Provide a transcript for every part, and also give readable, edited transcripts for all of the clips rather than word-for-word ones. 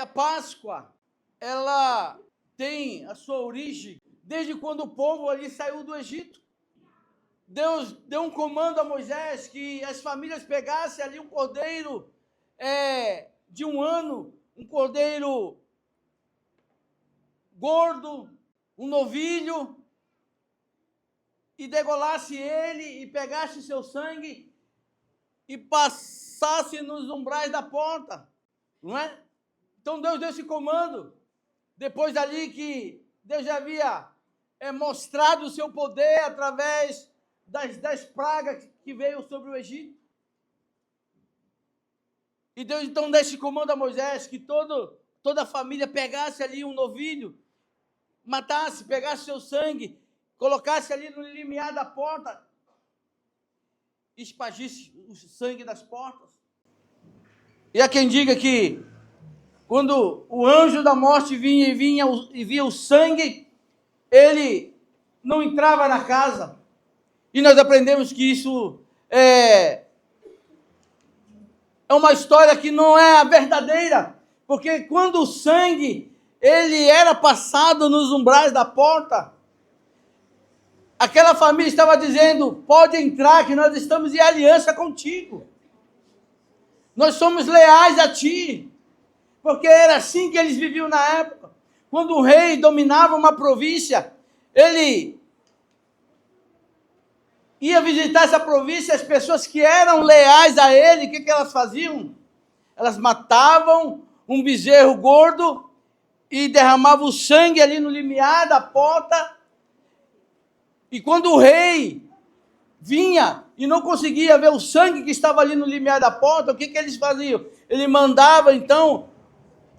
a Páscoa, ela tem a sua origem desde quando o povo ali saiu do Egito. Deus deu um comando a Moisés que as famílias pegassem ali um cordeiro de 1 ano, um cordeiro gordo, um novilho, e degolasse ele e pegasse seu sangue e passasse nos umbrais da porta, não é? Então Deus deu esse comando, depois dali que Deus já havia mostrado o seu poder através das 10 pragas que veio sobre o Egito. E Deus então deu esse comando a Moisés que toda a família pegasse ali um novilho, matasse, pegasse seu sangue, colocasse ali no limiar da porta, espagisse o sangue das portas. E há quem diga que quando o anjo da morte vinha e via o sangue, ele não entrava na casa. E nós aprendemos que isso é uma história que não é a verdadeira, porque quando o sangue ele era passado nos umbrais da porta, aquela família estava dizendo: pode entrar, que nós estamos em aliança contigo. Nós somos leais a ti. Porque era assim que eles viviam na época. Quando o rei dominava uma província, ele ia visitar essa província, as pessoas que eram leais a ele, o que elas faziam? Elas matavam um bezerro gordo e derramavam o sangue ali no limiar da porta. E quando o rei vinha e não conseguia ver o sangue que estava ali no limiar da porta, o que eles faziam? Ele mandava, então,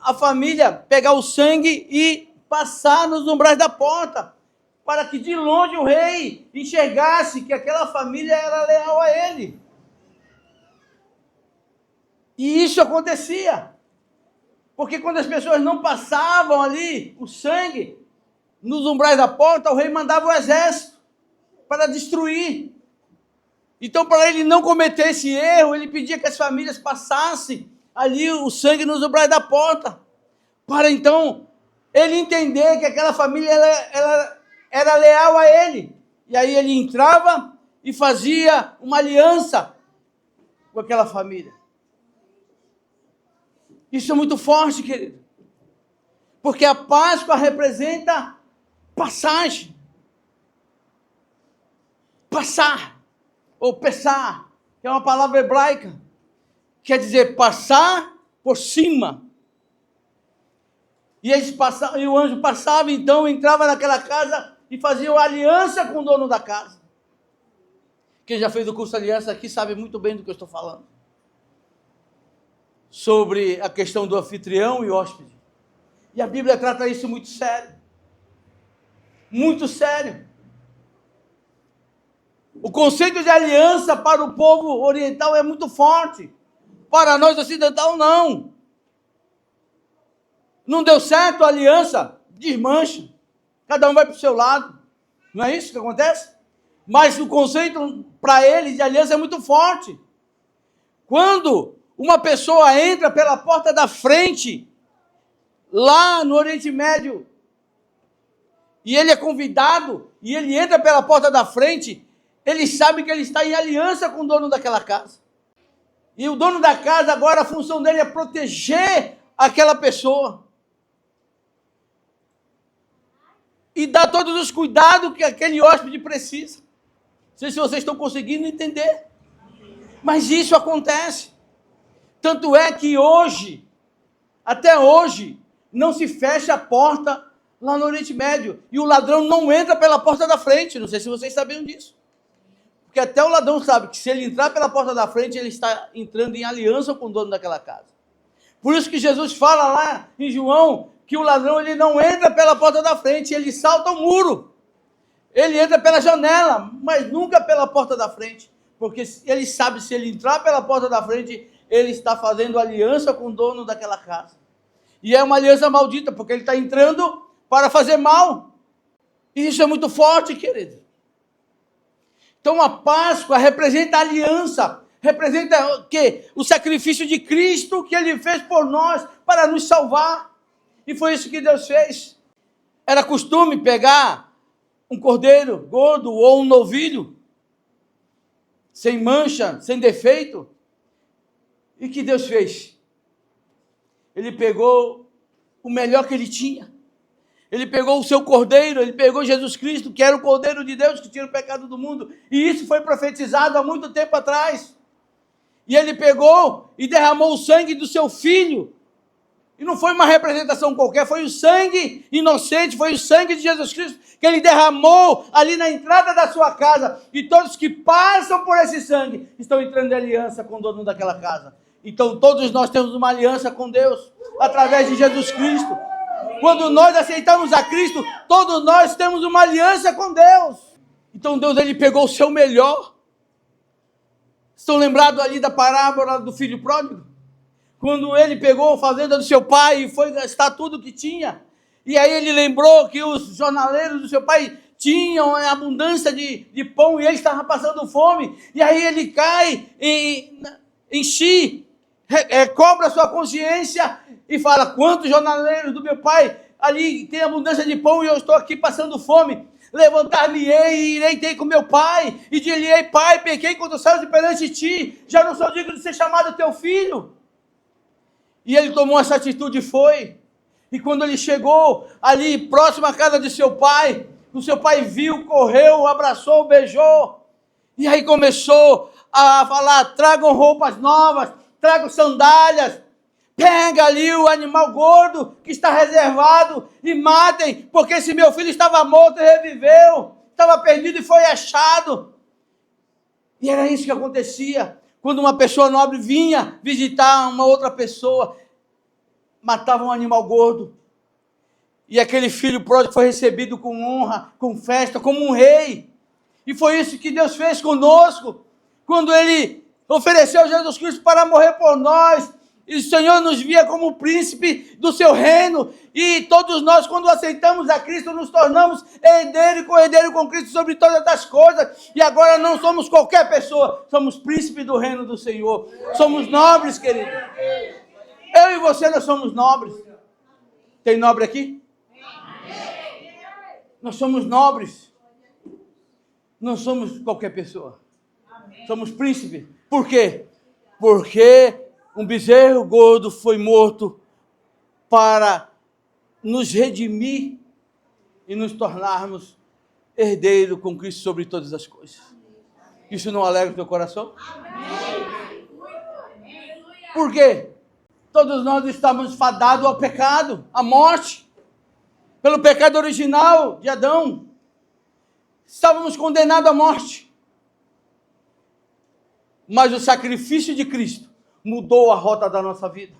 a família pegar o sangue e passar nos umbrais da porta, para que de longe o rei enxergasse que aquela família era leal a ele. E isso acontecia, porque quando as pessoas não passavam ali o sangue nos umbrais da porta, o rei mandava o exército para destruir. Então, para ele não cometer esse erro, ele pedia que as famílias passassem ali o sangue nos umbrais da porta, para então ele entender que aquela família ela era leal a ele. E aí ele entrava e fazia uma aliança com aquela família. Isso é muito forte, querido, porque a Páscoa representa passagem. Passar, ou pessar, que é uma palavra hebraica, quer dizer passar por cima. E o anjo passava, então, entrava naquela casa e fazia uma aliança com o dono da casa. Quem já fez o curso de aliança aqui sabe muito bem do que eu estou falando. Sobre a questão do anfitrião e hóspede. E a Bíblia trata isso muito sério. Muito sério. O conceito de aliança para o povo oriental é muito forte. Para nós ocidentais, não. Não deu certo a aliança, desmancha. Cada um vai para o seu lado. Não é isso que acontece? Mas o conceito para eles de aliança é muito forte. Quando uma pessoa entra pela porta da frente, lá no Oriente Médio, e ele é convidado, e ele entra pela porta da frente, ele sabe que ele está em aliança com o dono daquela casa. E o dono da casa, agora, a função dele é proteger aquela pessoa. E dar todos os cuidados que aquele hóspede precisa. Não sei se vocês estão conseguindo entender. Mas isso acontece. Tanto é que hoje, até hoje, não se fecha a porta lá no Oriente Médio. E o ladrão não entra pela porta da frente. Não sei se vocês sabiam disso. Porque até o ladrão sabe que se ele entrar pela porta da frente, ele está entrando em aliança com o dono daquela casa. Por isso que Jesus fala lá em João que o ladrão ele não entra pela porta da frente, ele salta o muro. Ele entra pela janela, mas nunca pela porta da frente. Porque ele sabe, se ele entrar pela porta da frente, ele está fazendo aliança com o dono daquela casa. E é uma aliança maldita, porque ele está entrando para fazer mal. E isso é muito forte, querido. Então a Páscoa representa a aliança, Representa o quê? O sacrifício de Cristo que Ele fez por nós para nos salvar. E foi isso que Deus fez. Era costume pegar um cordeiro gordo ou um novilho, sem mancha, sem defeito. E o que Deus fez? Ele pegou o melhor que Ele tinha. Ele pegou o seu cordeiro, Ele pegou Jesus Cristo, que era o cordeiro de Deus que tira o pecado do mundo. E isso foi profetizado há muito tempo atrás. E Ele pegou e derramou o sangue do seu filho. E não foi uma representação qualquer, foi o sangue inocente, foi o sangue de Jesus Cristo que Ele derramou ali na entrada da sua casa. E todos que passam por esse sangue estão entrando em aliança com o dono daquela casa. Então todos nós temos uma aliança com Deus, através de Jesus Cristo. Quando nós aceitamos a Cristo, todos nós temos uma aliança com Deus. Então Deus, Ele pegou o seu melhor. Estão lembrados ali da parábola do filho pródigo? Quando ele pegou a fazenda do seu pai e foi gastar tudo que tinha. E aí ele lembrou que os jornaleiros do seu pai tinham abundância de pão e ele estava passando fome. E aí ele cai em si, cobra a sua consciência e fala: quantos jornaleiros do meu pai ali tem abundância de pão e eu estou aqui passando fome? Levantar-me-ei e irei ter com meu pai, e dir-lhe-ei: pai, pequei contra os céus e perante ti, já não sou digno de ser chamado teu filho. E ele tomou essa atitude e foi. E quando ele chegou ali próximo à casa de seu pai, o seu pai viu, correu, abraçou, beijou. E aí começou a falar: tragam roupas novas, tragam sandálias, pega ali o animal gordo que está reservado e matem, porque esse meu filho estava morto e reviveu, estava perdido e foi achado. E era isso que acontecia. Quando uma pessoa nobre vinha visitar uma outra pessoa, matava um animal gordo. E aquele filho pródigo foi recebido com honra, com festa, como um rei. E foi isso que Deus fez conosco, quando Ele ofereceu Jesus Cristo para morrer por nós. E o Senhor nos via como príncipe do seu reino. E todos nós, quando aceitamos a Cristo, nos tornamos herdeiro e co-herdeiro com Cristo sobre todas as coisas. E agora não somos qualquer pessoa, somos príncipe do reino do Senhor. Somos nobres, querido. Eu e você, nós somos nobres. Tem nobre aqui? Nós somos nobres. Não somos qualquer pessoa. Somos príncipe. Por quê? Porque um bezerro gordo foi morto para nos redimir e nos tornarmos herdeiros com Cristo sobre todas as coisas. Isso não alegra o teu coração? Por quê? Todos nós estamos fadados ao pecado, à morte. Pelo pecado original de Adão, estávamos condenados à morte. Mas o sacrifício de Cristo mudou a rota da nossa vida.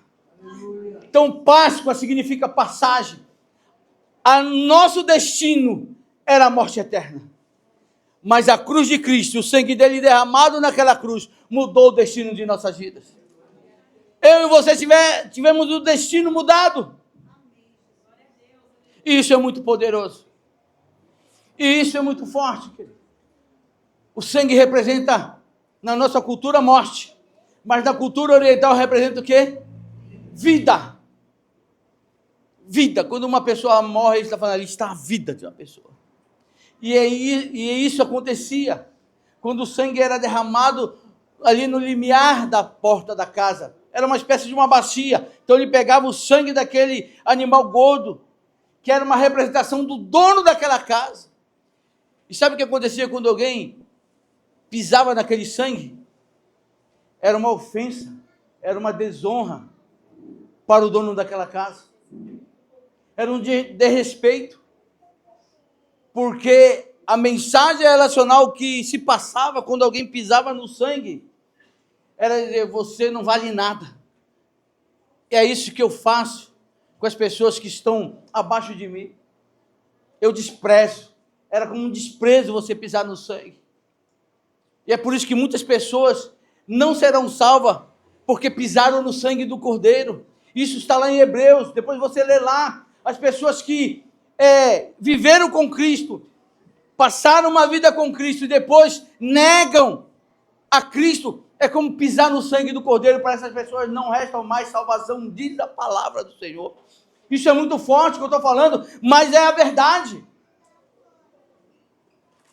Então, Páscoa significa passagem. Nosso destino era a morte eterna. Mas a cruz de Cristo, o sangue dele derramado naquela cruz, mudou o destino de nossas vidas. Eu e você tivemos o destino mudado. E isso é muito poderoso. E isso é muito forte, querido. O sangue representa, na nossa cultura, morte. Mas na cultura oriental representa o quê? Vida. Vida. Quando uma pessoa morre, ele está falando, ali está a vida de uma pessoa. E isso acontecia quando o sangue era derramado ali no limiar da porta da casa. Era uma espécie de uma bacia. Então ele pegava o sangue daquele animal gordo, que era uma representação do dono daquela casa. E sabe o que acontecia quando alguém pisava naquele sangue? Era uma ofensa, era uma desonra para o dono daquela casa. Era um desrespeito, porque a mensagem relacional que se passava quando alguém pisava no sangue era dizer, você não vale nada. É isso que eu faço com as pessoas que estão abaixo de mim. Eu desprezo. Era como um desprezo você pisar no sangue. E é por isso que muitas pessoas não serão salvas, porque pisaram no sangue do Cordeiro. Isso está lá em Hebreus, depois você lê lá. As pessoas que viveram com Cristo, passaram uma vida com Cristo e depois negam a Cristo, É como pisar no sangue do Cordeiro. Para essas pessoas não resta mais salvação, diz a palavra do Senhor. Isso é muito forte que eu estou falando, mas é a verdade.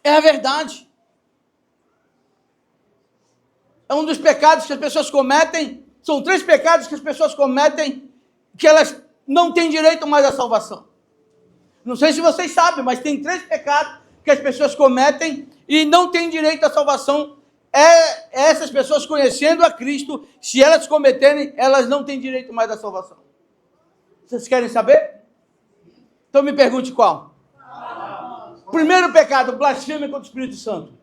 É a verdade. É um dos pecados que as pessoas cometem. São 3 pecados que as pessoas cometem, que elas não têm direito mais à salvação. Não sei se vocês sabem, mas tem 3 pecados que as pessoas cometem e não têm direito à salvação. Essas pessoas, conhecendo a Cristo, se elas cometerem, elas não têm direito mais à salvação. Vocês querem saber? Então me pergunte qual. Primeiro pecado, blasfêmia contra o Espírito Santo.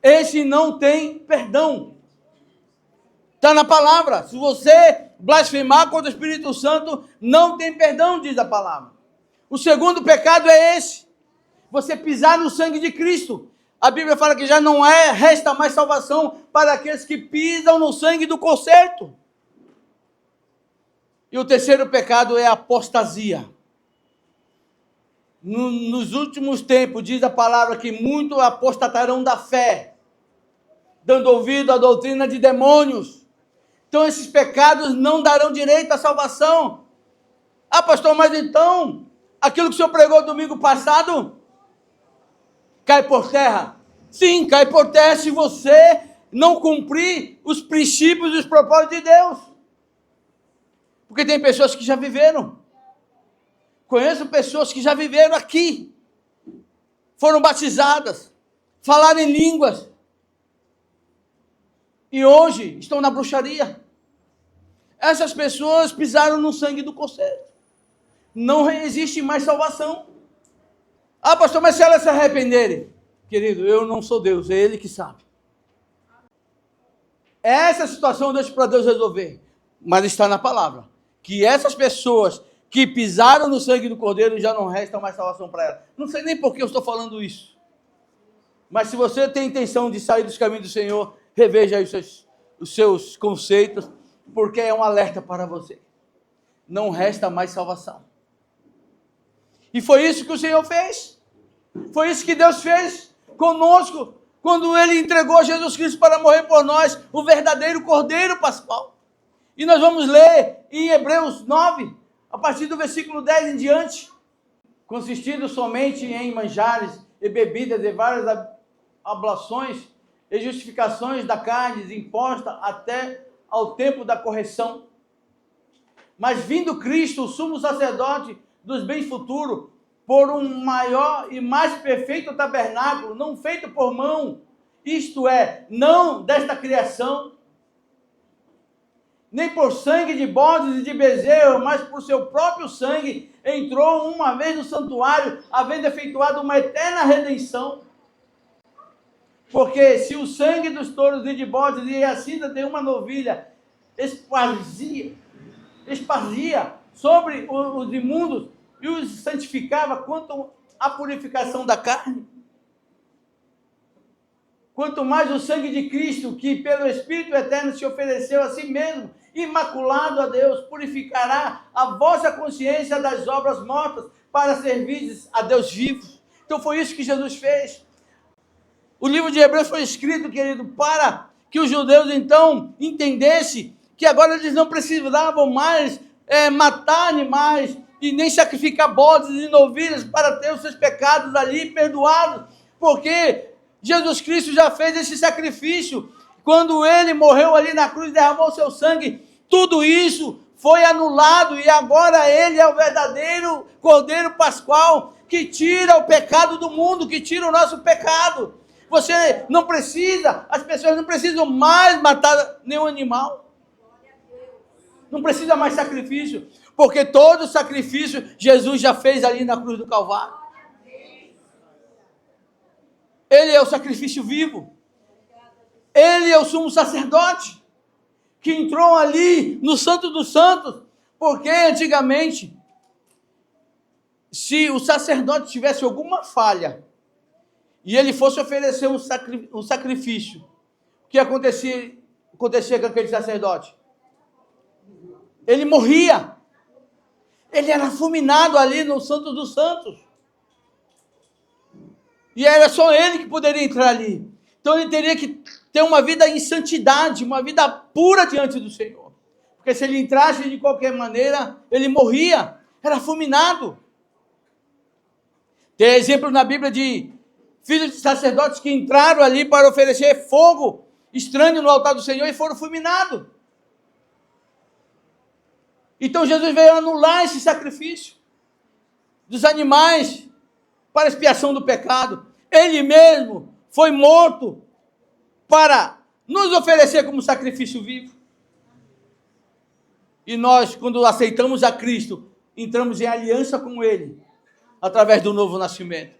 Esse não tem perdão. Está na palavra. Se você blasfemar contra o Espírito Santo, não tem perdão, diz a palavra. O segundo pecado é esse. Você pisar no sangue de Cristo. A Bíblia fala que já não resta mais salvação para aqueles que pisam no sangue do concerto. E o terceiro pecado é a apostasia. Nos últimos tempos, diz a palavra que muitos apostatarão da fé, dando ouvido à doutrina de demônios. Então esses pecados não darão direito à salvação. Ah, pastor, mas então, aquilo que o senhor pregou domingo passado, cai por terra? Sim, cai por terra se você não cumprir os princípios e os propósitos de Deus. Porque tem pessoas que já viveram. Conheço pessoas que já viveram aqui. Foram batizadas. Falaram em línguas. E hoje estão na bruxaria. Essas pessoas pisaram no sangue do concerto. Não existe mais salvação. Ah, pastor, mas se elas se arrependerem? Querido, eu não sou Deus, é Ele que sabe. Essa situação eu deixo para Deus resolver. Mas está na palavra. Que essas pessoas que pisaram no sangue do Cordeiro já não resta mais salvação para elas. Não sei nem por que eu estou falando isso. Mas se você tem intenção de sair dos caminhos do Senhor, reveja aí os seus conceitos, porque é um alerta para você. Não resta mais salvação. E foi isso que o Senhor fez. Foi isso que Deus fez conosco, quando Ele entregou Jesus Cristo para morrer por nós, o verdadeiro Cordeiro Pascual. E nós vamos ler em Hebreus 9, a partir do versículo 10 em diante, consistindo somente em manjares e bebidas e várias ablações e justificações da carne imposta até ao tempo da correção. Mas vindo Cristo, o sumo sacerdote dos bens futuros, por um maior e mais perfeito tabernáculo, não feito por mão, isto é, não desta criação, nem por sangue de bodes e de bezerro, mas por seu próprio sangue, entrou uma vez no santuário, havendo efetuado uma eterna redenção. Porque se o sangue dos touros e de bodes e a cinza de uma novilha espazia sobre os imundos e os santificava quanto à purificação da carne, quanto mais o sangue de Cristo, que pelo Espírito Eterno se ofereceu a si mesmo, imaculado a Deus, purificará a vossa consciência das obras mortas, para servirdes a Deus vivo. Então foi isso que Jesus fez. O livro de Hebreus foi escrito, querido, para que os judeus então entendessem que agora eles não precisavam mais matar animais e nem sacrificar bodes e novilhas para ter os seus pecados ali perdoados, porque Jesus Cristo já fez esse sacrifício. Quando Ele morreu ali na cruz, derramou o seu sangue, tudo isso foi anulado e agora Ele é o verdadeiro Cordeiro Pascual que tira o pecado do mundo, que tira o nosso pecado. Você não precisa, as pessoas não precisam mais matar nenhum animal. Não precisa mais sacrifício, porque todo sacrifício Jesus já fez ali na cruz do Calvário. Ele é o sacrifício vivo. Ele é o sumo sacerdote que entrou ali no Santo dos Santos, porque antigamente, se o sacerdote tivesse alguma falha e ele fosse oferecer um sacrifício, o que acontecia com aquele sacerdote? Ele morria. Ele era fulminado ali no Santo dos Santos. E era só ele que poderia entrar ali. Então ele teria que ter uma vida em santidade, uma vida pura diante do Senhor. Porque se ele entrasse de qualquer maneira, ele morria, era fulminado. Tem exemplo na Bíblia de filhos de sacerdotes que entraram ali para oferecer fogo estranho no altar do Senhor e foram fulminados. Então Jesus veio anular esse sacrifício dos animais para expiação do pecado. Ele mesmo foi morto para nos oferecer como sacrifício vivo. E nós, quando aceitamos a Cristo, entramos em aliança com Ele, através do novo nascimento.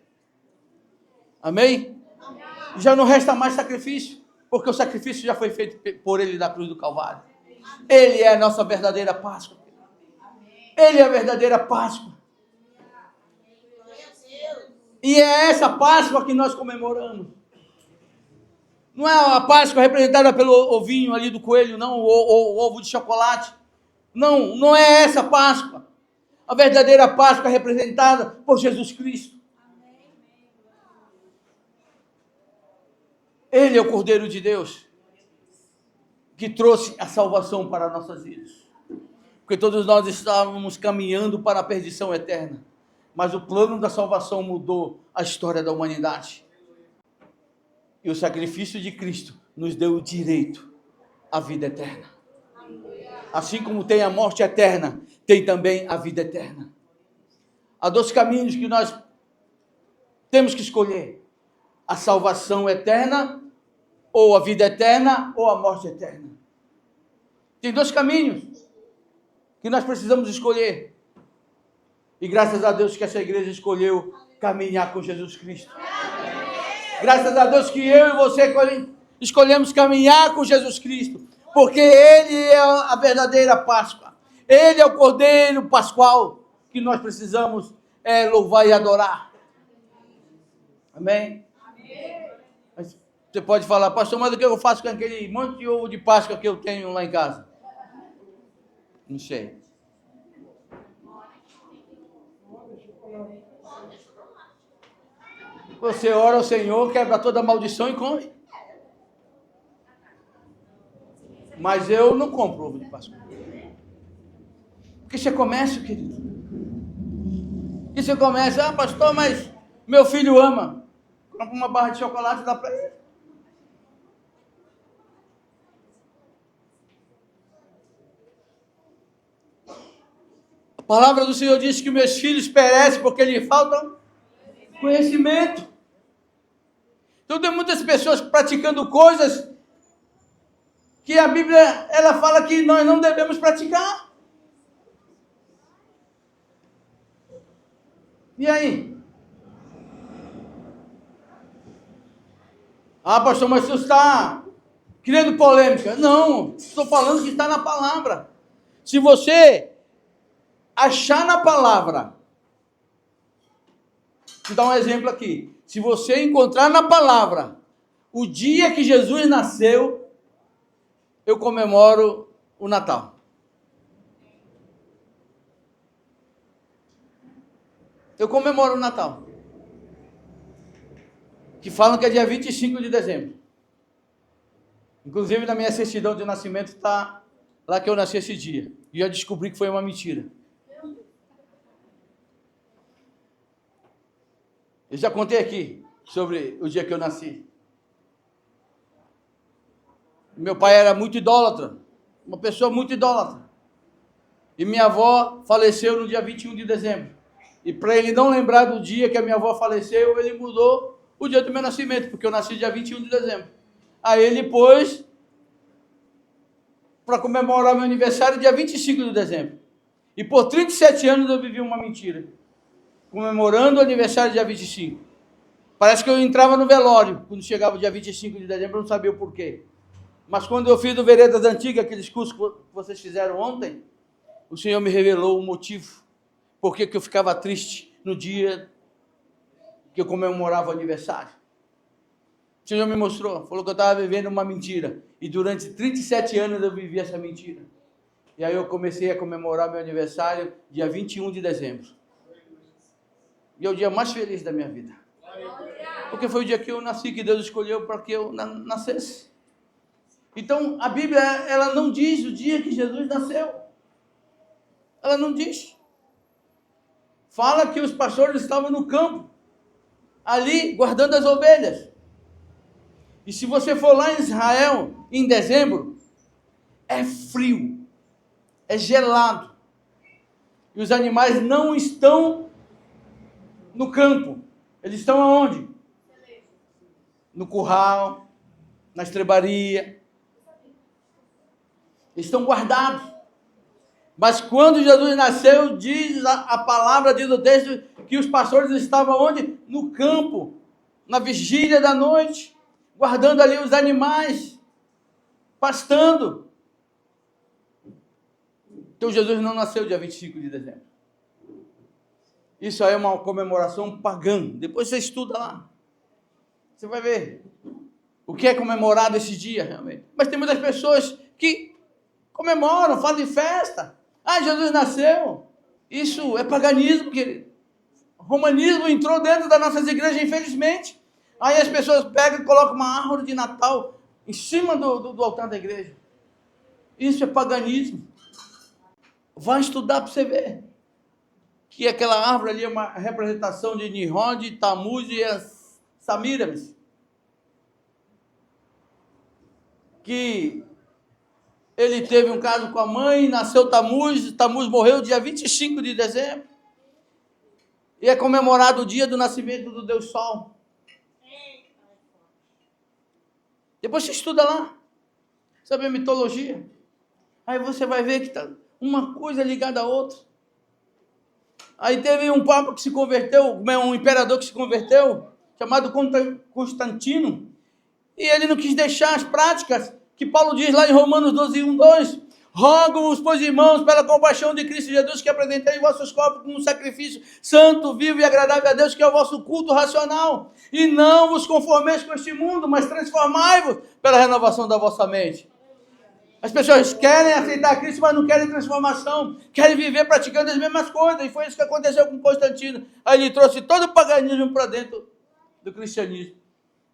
Amém? Já não resta mais sacrifício, porque o sacrifício já foi feito por Ele na cruz do Calvário. Ele é a nossa verdadeira Páscoa. Ele é a verdadeira Páscoa. E é essa Páscoa que nós comemoramos. Não é a Páscoa representada pelo ovinho ali do coelho, não, o ovo de chocolate. Não, não é essa Páscoa. A verdadeira Páscoa é representada por Jesus Cristo. Ele é o Cordeiro de Deus que trouxe a salvação para nossas vidas. Porque todos nós estávamos caminhando para a perdição eterna. Mas o plano da salvação mudou a história da humanidade. E o sacrifício de Cristo nos deu o direito à vida eterna. Assim como tem a morte eterna, tem também a vida eterna. Há dois caminhos que nós temos que escolher: a salvação eterna, ou a vida eterna, ou a morte eterna. Tem dois caminhos que nós precisamos escolher. E graças a Deus que essa igreja escolheu caminhar com Jesus Cristo. Graças a Deus que eu e você escolhemos caminhar com Jesus Cristo. Porque Ele é a verdadeira Páscoa. Ele é o Cordeiro Pascual que nós precisamos louvar e adorar. Amém? Mas você pode falar: pastor, mas o que eu faço com aquele monte de ovo de Páscoa que eu tenho lá em casa? Não sei. Você ora ao Senhor, quebra toda a maldição e come. Mas eu não compro ovo de Páscoa. Porque isso é comércio, querido. Isso é comércio. Ah, pastor, mas meu filho ama. Compra uma barra de chocolate e dá para ele. A palavra do Senhor diz que meus filhos perecem porque lhes faltam conhecimento. Então tem muitas pessoas praticando coisas que a Bíblia ela fala que nós não devemos praticar. E aí? Ah, pastor, mas você está criando polêmica. Não, estou falando que está na palavra. Se você achar na palavra, vou dar um exemplo aqui. Se você encontrar na palavra o dia que Jesus nasceu, eu comemoro o Natal. Eu comemoro o Natal. Que falam que é dia 25 de dezembro. Inclusive na minha certidão de nascimento está lá que eu nasci esse dia. E já descobri que foi uma mentira. Eu já contei aqui sobre o dia que eu nasci. Meu pai era muito idólatra, uma pessoa muito idólatra. E minha avó faleceu no dia 21 de dezembro. E para ele não lembrar do dia que a minha avó faleceu, ele mudou o dia do meu nascimento, porque eu nasci dia 21 de dezembro. Aí ele pôs para comemorar meu aniversário dia 25 de dezembro. E por 37 anos eu vivi uma mentira, comemorando o aniversário dia 25. Parece que eu entrava no velório quando chegava o dia 25 de dezembro, eu não sabia o porquê. Mas quando eu fiz do Veredas Antigas, aqueles cursos que vocês fizeram ontem, o Senhor me revelou o motivo, por que eu ficava triste no dia que eu comemorava o aniversário. O Senhor me mostrou, falou que eu estava vivendo uma mentira. E durante 37 anos eu vivi essa mentira. E aí eu comecei a comemorar meu aniversário dia 21 de dezembro. E é o dia mais feliz da minha vida. Porque foi o dia que eu nasci, que Deus escolheu para que eu nascesse. Então, a Bíblia, ela não diz o dia que Jesus nasceu. Ela não diz. Fala que os pastores estavam no campo, ali, guardando as ovelhas. E se você for lá em Israel, em dezembro, é frio, é gelado. E os animais não estão no campo. Eles estão aonde? No curral, na estrebaria. Estão guardados. Mas quando Jesus nasceu, diz a palavra, diz o texto, que os pastores estavam onde? No campo, na vigília da noite, guardando ali os animais, pastando. Então Jesus não nasceu dia 25 de dezembro. Isso aí é uma comemoração pagã. Depois você estuda lá. Você vai ver o que é comemorado esse dia realmente. Mas tem muitas pessoas que comemoram, fazem festa. Ah, Jesus nasceu. Isso é paganismo, querido. O romanismo entrou dentro das nossas igrejas, infelizmente. Aí as pessoas pegam e colocam uma árvore de Natal em cima do altar da igreja. Isso é paganismo. Vai estudar para você ver. Que aquela árvore ali é uma representação de Nimrod, Tammuz e as Samíramis. Que ele teve um caso com a mãe, nasceu Tammuz, Tammuz morreu dia 25 de dezembro. E é comemorado o dia do nascimento do Deus Sol. Depois você estuda lá, sabe a mitologia. Aí você vai ver que está uma coisa ligada à outra. Aí teve um papa que se converteu, um imperador que se converteu, chamado Constantino, e ele não quis deixar as práticas que Paulo diz lá em Romanos 12, 1, 2. Rogo-vos, pois, irmãos, pela compaixão de Cristo Jesus, que apresentei vossos corpos como um sacrifício santo, vivo e agradável a Deus, que é o vosso culto racional. E não vos conformeis com este mundo, mas transformai-vos pela renovação da vossa mente. As pessoas querem aceitar Cristo, mas não querem transformação. Querem viver praticando as mesmas coisas. E foi isso que aconteceu com Constantino. Aí ele trouxe todo o paganismo para dentro do cristianismo.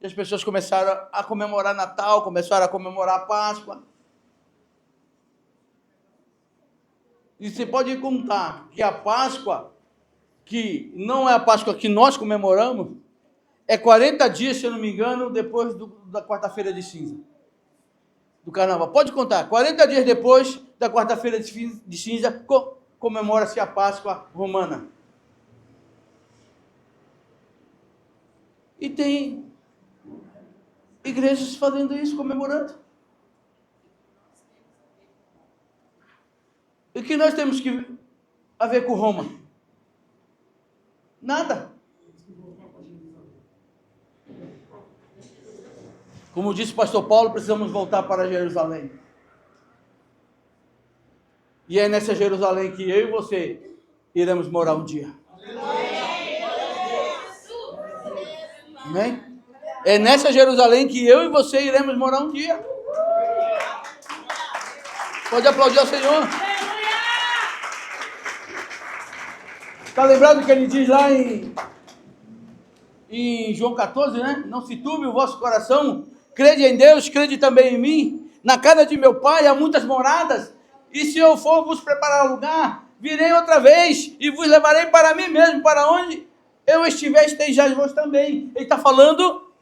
E as pessoas começaram a comemorar Natal, começaram a comemorar a Páscoa. E você pode contar que a Páscoa, que não é a Páscoa que nós comemoramos, é 40 dias, se eu não me engano, depois da quarta-feira de cinza. Do carnaval. Pode contar, 40 dias depois da quarta-feira de cinza, comemora-se a Páscoa romana. E tem igrejas fazendo isso, comemorando. E o que nós temos a ver com Roma? Nada. Como disse o pastor Paulo, precisamos voltar para Jerusalém. E é nessa Jerusalém que eu e você iremos morar um dia. Amém? É nessa Jerusalém que eu e você iremos morar um dia. Pode aplaudir ao Senhor. Está lembrado que ele diz lá em João 14, né? Não se turbe o vosso coração. Crede em Deus, crede também em mim. Na casa de meu pai há muitas moradas. E se eu for vos preparar lugar, virei outra vez e vos levarei para mim mesmo, para onde eu estiver, estejais vós também. Ele está falando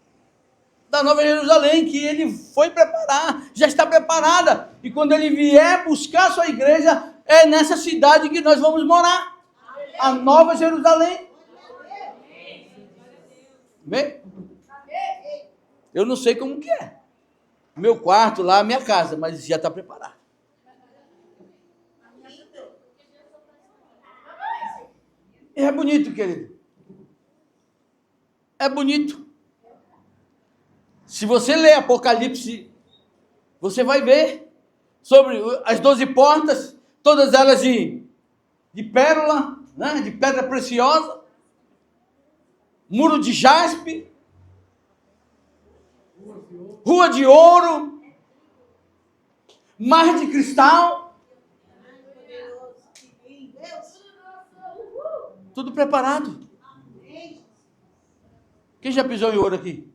da Nova Jerusalém, que ele foi preparar, já está preparada. E quando ele vier buscar a sua igreja, é nessa cidade que nós vamos morar. A Nova Jerusalém. Amém? Eu não sei como que é. Meu quarto lá, minha casa, mas já está preparado. E é bonito, querido. É bonito. Se você ler Apocalipse, você vai ver sobre as 12 portas, todas elas de pérola, né, de pedra preciosa, muro de jaspe, rua de ouro, mar de cristal, tudo preparado. Quem já pisou em ouro aqui?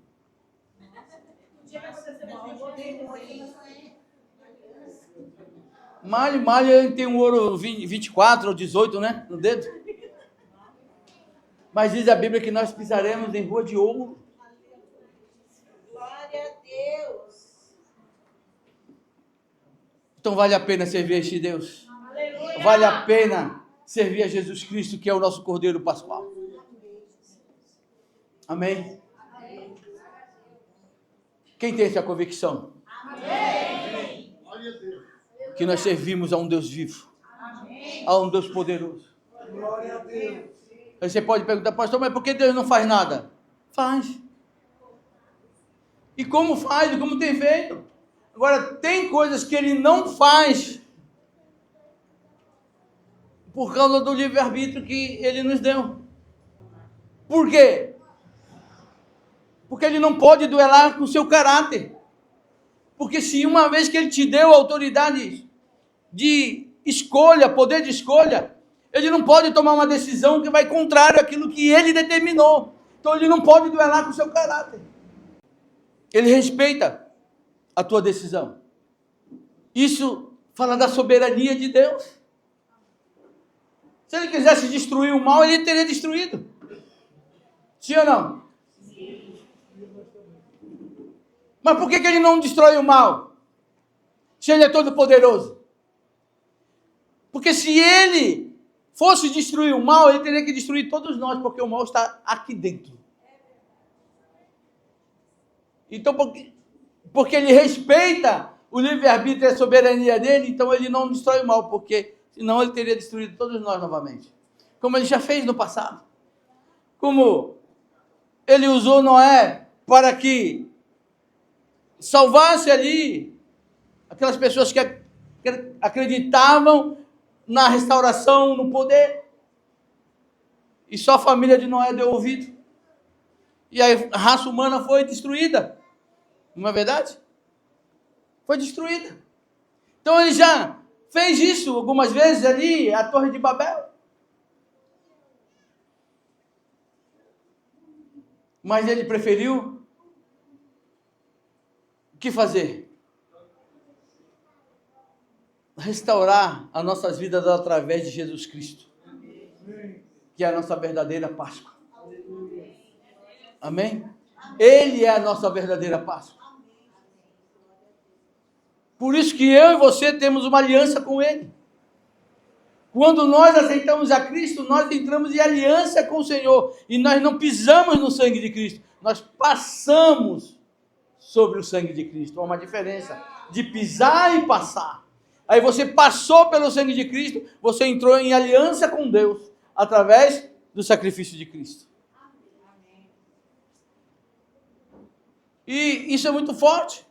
Malha tem um ouro 24 ou 18, né? No dedo. Mas diz a Bíblia que nós pisaremos em rua de ouro. Glória a Deus. Então vale a pena servir a este Deus. Aleluia. Vale a pena servir a Jesus Cristo, que é o nosso Cordeiro Pascual. Amém? Quem tem essa convicção? Amém. Que nós servimos a um Deus vivo. A um Deus poderoso. Glória a Deus. Aí você pode perguntar, pastor, mas por que Deus não faz nada? Faz. E como faz? E como tem feito? Agora, tem coisas que ele não faz por causa do livre-arbítrio que ele nos deu. Por quê? Porque ele não pode duelar com o seu caráter. Porque se uma vez que ele te deu autoridade de escolha, poder de escolha, ele não pode tomar uma decisão que vai contrário àquilo que ele determinou. Então ele não pode duelar com o seu caráter. Ele respeita a tua decisão. Isso fala da soberania de Deus. Se ele quisesse destruir o mal, ele teria destruído. Sim ou não? Sim. Mas por que ele não destrói o mal? Se ele é todo poderoso? Porque se ele fosse destruir o mal, ele teria que destruir todos nós, porque o mal está aqui dentro. Então, porque ele respeita o livre-arbítrio e a soberania dele, então ele não destrói o mal, porque senão ele teria destruído todos nós novamente. Como ele já fez no passado. Como ele usou Noé para que salvasse ali aquelas pessoas que acreditavam na restauração, no poder. E só a família de Noé deu ouvido. E a raça humana foi destruída. Não é verdade? Foi destruída. Então ele já fez isso algumas vezes ali, a Torre de Babel. Mas ele preferiu o que fazer? Restaurar as nossas vidas através de Jesus Cristo, que é a nossa verdadeira Páscoa. Amém? Ele é a nossa verdadeira Páscoa. Por isso que eu e você temos uma aliança com Ele. Quando nós aceitamos a Cristo, nós entramos em aliança com o Senhor. E nós não pisamos no sangue de Cristo. Nós passamos sobre o sangue de Cristo. Há uma diferença de pisar e passar. Aí você passou pelo sangue de Cristo, você entrou em aliança com Deus, através do sacrifício de Cristo. E isso é muito forte.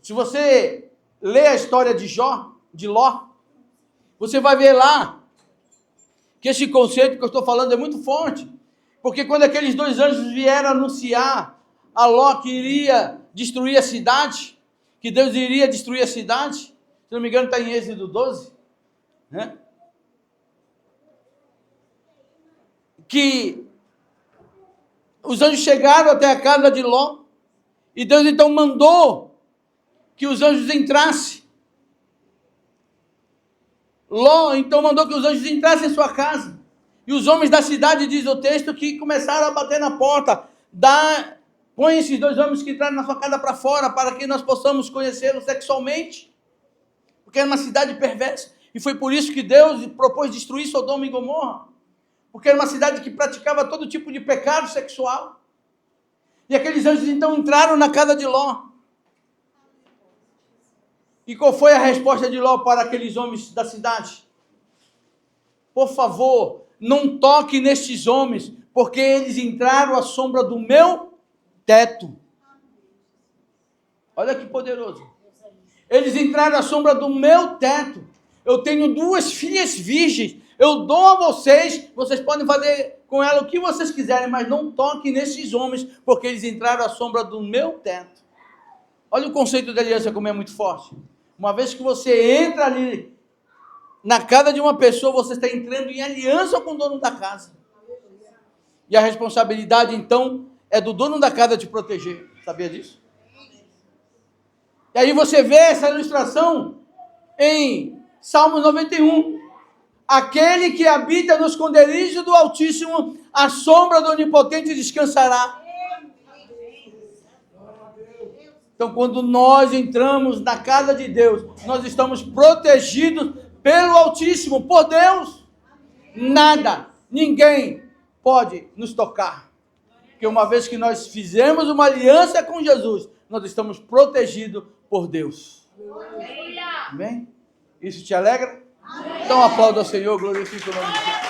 Se você ler a história de Ló, você vai ver lá que esse conceito que eu estou falando é muito forte. Porque quando aqueles dois anjos vieram anunciar a Ló que iria destruir a cidade, que Deus iria destruir a cidade, se não me engano está em Êxodo 12, né? Que os anjos chegaram até a casa de Ló, e Deus então mandou que os anjos entrassem. Ló então mandou que os anjos entrassem em sua casa. E os homens da cidade, diz o texto, que começaram a bater na porta. Põe esses dois homens que entraram na sua casa para fora, para que nós possamos conhecê-los sexualmente. Porque era uma cidade perversa. E foi por isso que Deus propôs destruir Sodoma e Gomorra. Porque era uma cidade que praticava todo tipo de pecado sexual. E aqueles anjos então entraram na casa de Ló. E qual foi a resposta de Ló para aqueles homens da cidade? Por favor, não toque nestes homens, porque eles entraram à sombra do meu teto. Olha que poderoso. Eles entraram à sombra do meu teto. Eu tenho 2 filhas virgens. Eu dou a vocês. Vocês podem fazer com ela o que vocês quiserem, mas não toquem nesses homens, porque eles entraram à sombra do meu teto. Olha o conceito da aliança como é muito forte. Uma vez que você entra ali na casa de uma pessoa, você está entrando em aliança com o dono da casa. E a responsabilidade, então, é do dono da casa te proteger. Sabia disso? E aí você vê essa ilustração em Salmo 91. Aquele que habita no esconderijo do Altíssimo, à sombra do Onipotente descansará. Então, quando nós entramos na casa de Deus, nós estamos protegidos pelo Altíssimo, por Deus. Nada, ninguém pode nos tocar. Porque uma vez que nós fizemos uma aliança com Jesus, nós estamos protegidos por Deus. Amém? Isso te alegra? Então aplauda ao Senhor, glorifique o nome de Deus.